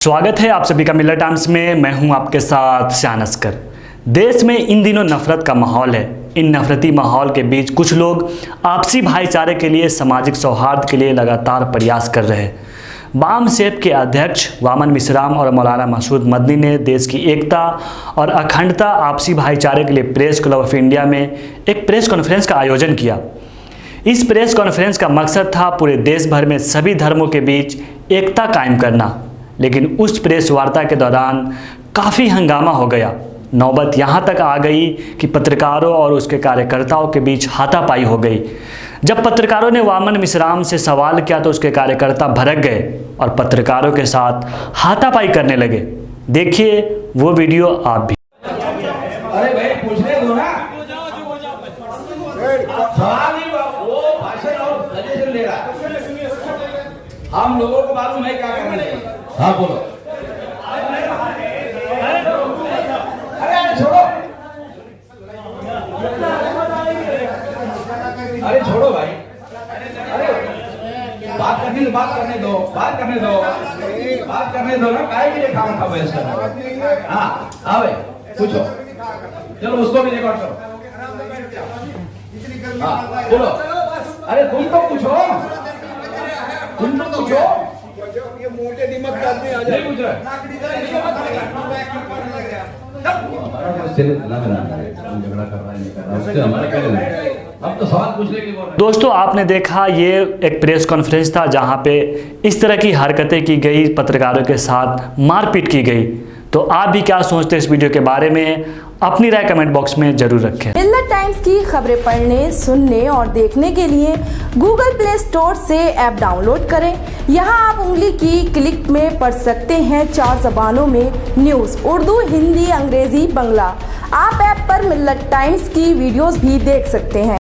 स्वागत है आप सभी का मिल्लत टाइम्स में। मैं हूं आपके साथ शान अस्कर। देश में इन दिनों नफरत का माहौल है। इन नफरती माहौल के बीच कुछ लोग आपसी भाईचारे के लिए, सामाजिक सौहार्द के लिए लगातार प्रयास कर रहे हैं। वाम सेप के अध्यक्ष वामन मिश्राम और मौलाना मसूद मदनी ने देश की एकता और अखंडता, आपसी भाईचारे के लिए प्रेस क्लब ऑफ इंडिया में एक प्रेस कॉन्फ्रेंस का आयोजन किया। इस प्रेस कॉन्फ्रेंस का मकसद था पूरे देश भर में सभी धर्मों के बीच एकता कायम करना। लेकिन उस प्रेस वार्ता के दौरान काफ़ी हंगामा हो गया। नौबत यहाँ तक आ गई कि पत्रकारों और उसके कार्यकर्ताओं के बीच हाथापाई हो गई। जब पत्रकारों ने वामन मिश्राम से सवाल किया तो उसके कार्यकर्ता भड़क गए और पत्रकारों के साथ हाथापाई करने लगे। देखिए वो वीडियो आप भी। अरे भाई पूछने दो ना, सवाल ही वो भाषण और सजेशन ले रहा है। हम लोगों को मालूम है क्या करना चाहिए। हाँ बोलो। अरे छोड़ो, अरे छोड़ो भाई, अरे बात करने दो, बात करने दो, बात करने दो, बात करने दो ना। काहे के लिए काम था वेस्ट करना। हाँ हाँ भाई पूछो, चलो उसको भी रिकॉर्ड करो। हाँ बोलो। अरे तुम तो पूछो, तुम तो पूछो। ये मोटे दिमाग का आदमी आ नहीं पूछ रहा। झगड़ा कर रहा है, नहीं कर रहा, उससे हमारे क्या लेना है? अब तो सवाल पूछने के लिए। दोस्तों आपने देखा ये एक प्रेस कॉन्फ्रेंस था जहां पे इस तरह की हरकतें की गई, पत्रकारों के साथ मारपीट की गई। तो आप भी क्या सोचते हैं इस वीडियो के बारे में? अपनी राय कमेंट बॉक्स में जरूर रखें। मिल्लत टाइम्स की खबरें पढ़ने, सुनने और देखने के लिए गूगल प्ले स्टोर से ऐप डाउनलोड करें। यहां आप उंगली की क्लिक में पढ़ सकते हैं 4 ज़बानों में न्यूज़, उर्दू, हिंदी, अंग्रेजी, बंगला। आप ऐप पर मिल्लत टाइम्स की वीडियोस भी देख सकते हैं।